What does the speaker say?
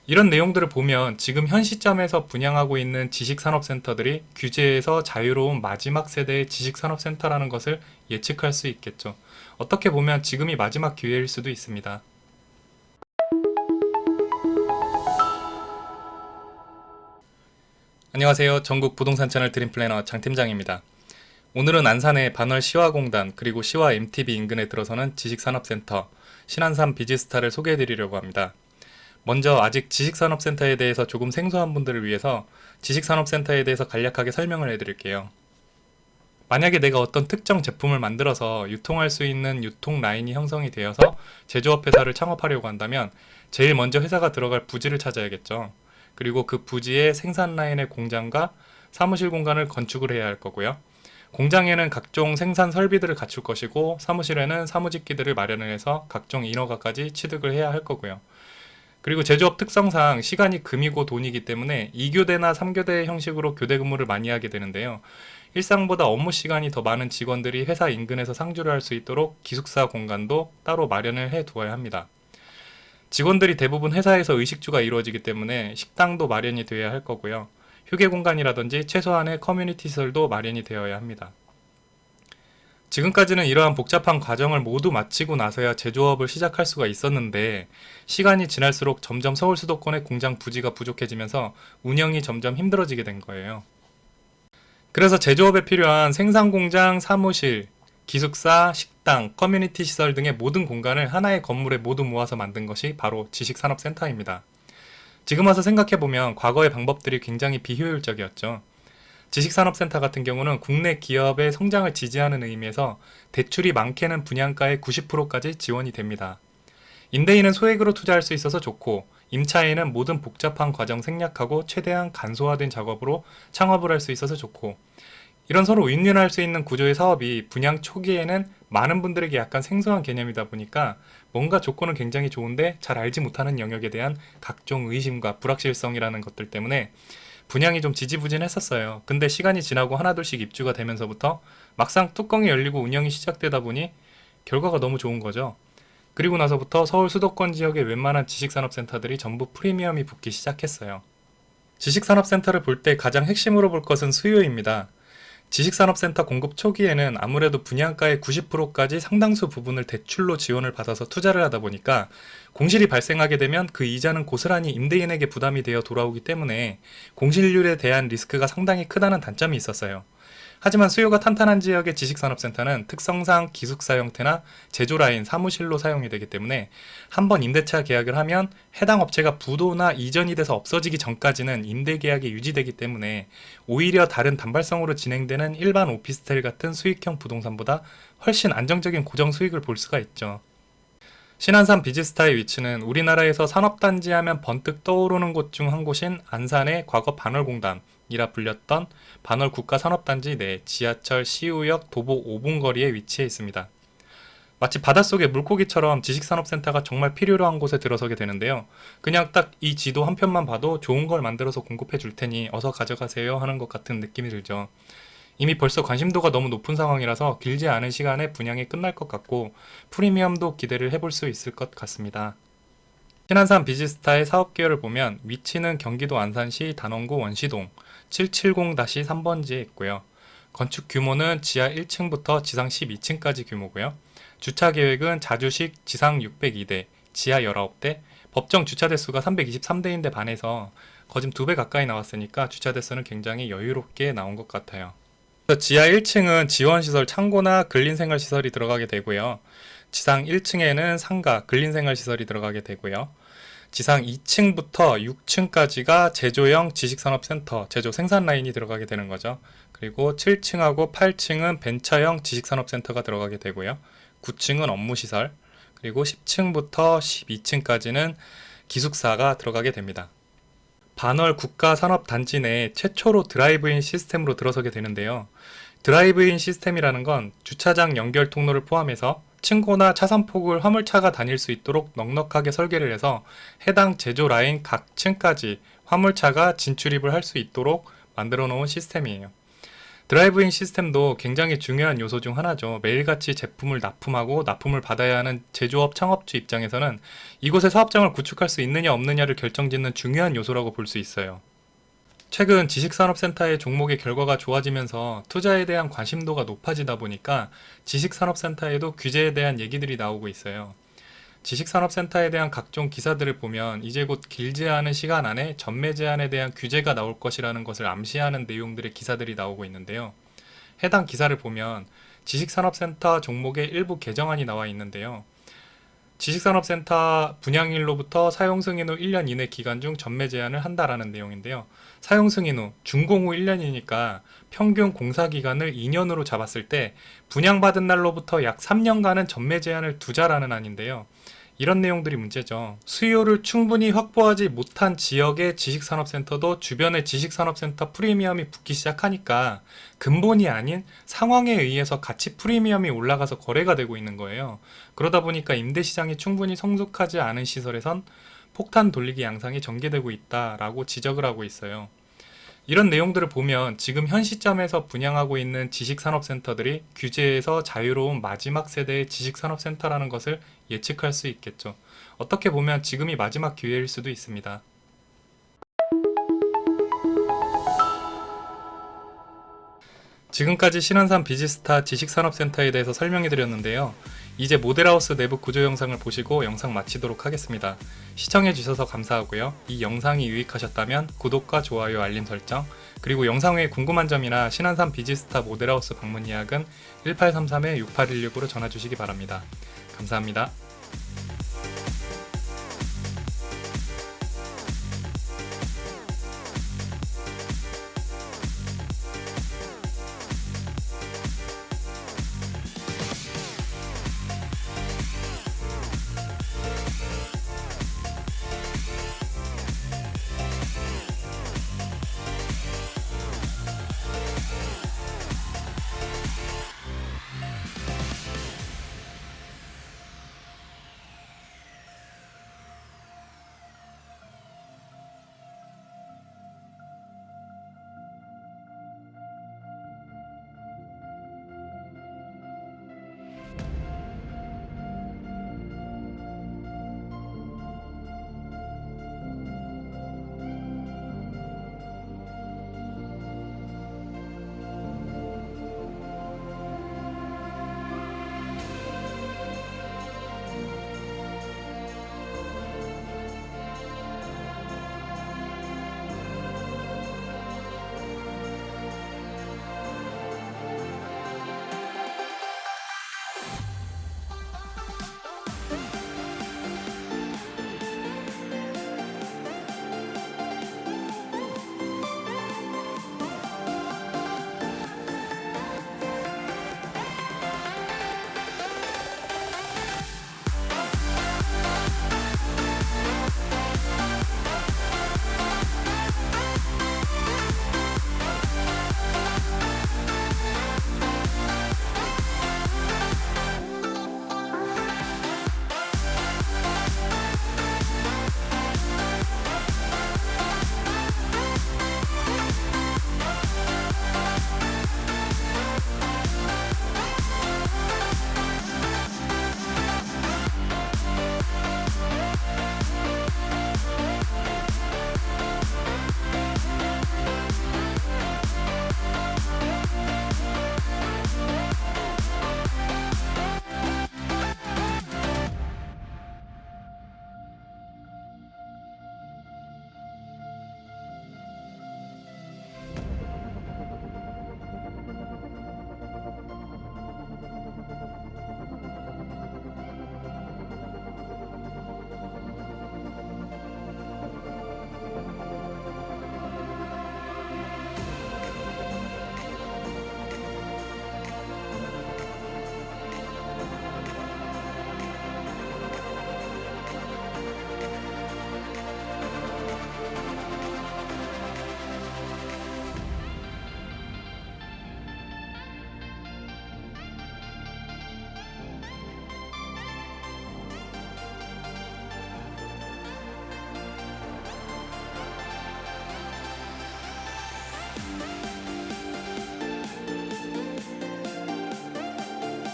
이런 내용들을 보면 지금 현 시점에서 분양하고 있는 지식산업센터들이 규제에서 자유로운 마지막 세대의 지식산업센터라는 것을 예측할 수 있겠죠. 어떻게 보면 지금이 마지막 기회일 수도 있습니다. 안녕하세요. 전국 부동산 채널 드림플래너 장팀장입니다. 오늘은 안산의 반월 시화공단 그리고 시화 MTB 인근에 들어서는 지식산업센터 신안산 비지스타를 소개해드리려고 합니다. 먼저 아직 지식산업센터에 대해서 조금 생소한 분들을 위해서 지식산업센터에 대해서 간략하게 설명을 해드릴게요. 만약에 내가 어떤 특정 제품을 만들어서 유통할 수 있는 유통 라인이 형성이 되어서 제조업 회사를 창업하려고 한다면 제일 먼저 회사가 들어갈 부지를 찾아야겠죠. 그리고 그 부지에 생산 라인의 공장과 사무실 공간을 건축을 해야 할 거고요. 공장에는 각종 생산 설비들을 갖출 것이고 사무실에는 사무직기들을 마련을 해서 각종 인허가까지 취득을 해야 할 거고요. 그리고 제조업 특성상 시간이 금이고 돈이기 때문에 2교대나 3교대 형식으로 교대 근무를 많이 하게 되는데요. 일상보다 업무 시간이 더 많은 직원들이 회사 인근에서 상주를 할 수 있도록 기숙사 공간도 따로 마련을 해 두어야 합니다. 직원들이 대부분 회사에서 의식주가 이루어지기 때문에 식당도 마련이 되어야 할 거고요. 휴게 공간이라든지 최소한의 커뮤니티 시설도 마련이 되어야 합니다. 지금까지는 이러한 복잡한 과정을 모두 마치고 나서야 제조업을 시작할 수가 있었는데 시간이 지날수록 점점 서울 수도권의 공장 부지가 부족해지면서 운영이 점점 힘들어지게 된 거예요. 그래서 제조업에 필요한 생산 공장, 사무실, 기숙사, 식당, 커뮤니티 시설 등의 모든 공간을 하나의 건물에 모두 모아서 만든 것이 바로 지식산업센터입니다. 지금 와서 생각해보면 과거의 방법들이 굉장히 비효율적이었죠. 지식산업센터 같은 경우는 국내 기업의 성장을 지지하는 의미에서 대출이 많게는 분양가의 90%까지 지원이 됩니다. 임대인은 소액으로 투자할 수 있어서 좋고 임차인은 모든 복잡한 과정 생략하고 최대한 간소화된 작업으로 창업을 할 수 있어서 좋고 이런 서로 윈윈할 수 있는 구조의 사업이 분양 초기에는 많은 분들에게 약간 생소한 개념이다 보니까 뭔가 조건은 굉장히 좋은데 잘 알지 못하는 영역에 대한 각종 의심과 불확실성이라는 것들 때문에 분양이 좀 지지부진했었어요. 근데 시간이 지나고 하나둘씩 입주가 되면서부터 막상 뚜껑이 열리고 운영이 시작되다 보니 결과가 너무 좋은 거죠. 그리고 나서부터 서울 수도권 지역의 웬만한 지식산업센터들이 전부 프리미엄이 붙기 시작했어요. 지식산업센터를 볼 때 가장 핵심으로 볼 것은 수요입니다. 지식산업센터 공급 초기에는 아무래도 분양가의 90%까지 상당수 부분을 대출로 지원을 받아서 투자를 하다 보니까 공실이 발생하게 되면 그 이자는 고스란히 임대인에게 부담이 되어 돌아오기 때문에 공실률에 대한 리스크가 상당히 크다는 단점이 있었어요. 하지만 수요가 탄탄한 지역의 지식산업센터는 특성상 기숙사 형태나 제조라인, 사무실로 사용이 되기 때문에 한번 임대차 계약을 하면 해당 업체가 부도나 이전이 돼서 없어지기 전까지는 임대계약이 유지되기 때문에 오히려 다른 단발성으로 진행되는 일반 오피스텔 같은 수익형 부동산보다 훨씬 안정적인 고정 수익을 볼 수가 있죠. 신안산 비지스타의 위치는 우리나라에서 산업단지 하면 번뜩 떠오르는 곳 중 한 곳인 안산의 과거 반월공단이라 불렸던 반월 국가산업단지 내 지하철 시우역 도보 5분 거리에 위치해 있습니다. 마치 바닷속의 물고기처럼 지식산업센터가 정말 필요로 한 곳에 들어서게 되는데요. 그냥 딱 이 지도 한 편만 봐도 좋은 걸 만들어서 공급해 줄 테니 어서 가져가세요 하는 것 같은 느낌이 들죠. 이미 벌써 관심도가 너무 높은 상황이라서 길지 않은 시간에 분양이 끝날 것 같고 프리미엄도 기대를 해볼 수 있을 것 같습니다. 신안산 비지스타의 사업 계열을 보면 위치는 경기도 안산시 단원구 원시동 770-3번지에 있고요. 건축 규모는 지하 1층부터 지상 12층까지 규모고요. 주차 계획은 자주식 지상 602대, 지하 19대, 법정 주차 대수가 323대인데 반해서 거진 2배 가까이 나왔으니까 주차 대수는 굉장히 여유롭게 나온 것 같아요. 지하 1층은 지원시설 창고나 근린생활시설이 들어가게 되고요. 지상 1층에는 상가, 근린생활시설이 들어가게 되고요. 지상 2층부터 6층까지가 제조형 지식산업센터, 제조 생산 라인이 들어가게 되는 거죠. 그리고 7층하고 8층은 벤처형 지식산업센터가 들어가게 되고요. 9층은 업무시설, 그리고 10층부터 12층까지는 기숙사가 들어가게 됩니다. 반월 국가산업단지 내 최초로 드라이브인 시스템으로 들어서게 되는데요. 드라이브인 시스템이라는 건 주차장 연결 통로를 포함해서 층고나 차선폭을 화물차가 다닐 수 있도록 넉넉하게 설계를 해서 해당 제조 라인 각 층까지 화물차가 진출입을 할 수 있도록 만들어 놓은 시스템이에요. 드라이브인 시스템도 굉장히 중요한 요소 중 하나죠. 매일같이 제품을 납품하고 납품을 받아야 하는 제조업 창업주 입장에서는 이곳의 사업장을 구축할 수 있느냐 없느냐를 결정짓는 중요한 요소라고 볼 수 있어요. 최근 지식산업센터의 종목의 결과가 좋아지면서 투자에 대한 관심도가 높아지다 보니까 지식산업센터에도 규제에 대한 얘기들이 나오고 있어요. 지식산업센터에 대한 각종 기사들을 보면 이제 곧 길지 않은 시간 안에 전매 제한에 대한 규제가 나올 것이라는 것을 암시하는 내용들의 기사들이 나오고 있는데요. 해당 기사를 보면 지식산업센터 종목의 일부 개정안이 나와 있는데요. 지식산업센터 분양일로부터 사용 승인 후 1년 이내 기간 중 전매 제한을 한다라는 내용인데요. 사용 승인 후 준공 후 1년이니까 평균 공사 기간을 2년으로 잡았을 때 분양받은 날로부터 약 3년간은 전매 제한을 두자라는 안인데요. 이런 내용들이 문제죠. 수요를 충분히 확보하지 못한 지역의 지식산업센터도 주변의 지식산업센터 프리미엄이 붙기 시작하니까 근본이 아닌 상황에 의해서 가치 프리미엄이 올라가서 거래가 되고 있는 거예요. 그러다 보니까 임대시장이 충분히 성숙하지 않은 시설에선 폭탄 돌리기 양상이 전개되고 있다라고 지적을 하고 있어요. 이런 내용들을 보면 지금 현 시점에서 분양하고 있는 지식산업센터들이 규제에서 자유로운 마지막 세대의 지식산업센터라는 것을 예측할 수 있겠죠. 어떻게 보면 지금이 마지막 기회일 수도 있습니다. 지금까지 신한산 비지스타 지식산업센터에 대해서 설명해 드렸는데요. 이제 모델하우스 내부 구조 영상을 보시고 영상 마치도록 하겠습니다. 시청해 주셔서 감사하고요. 이 영상이 유익하셨다면 구독과 좋아요, 알림 설정, 그리고 영상 외에 궁금한 점이나 신한산 비지스타 모델하우스 방문 예약은 1833-6816으로 전화 주시기 바랍니다. 감사합니다.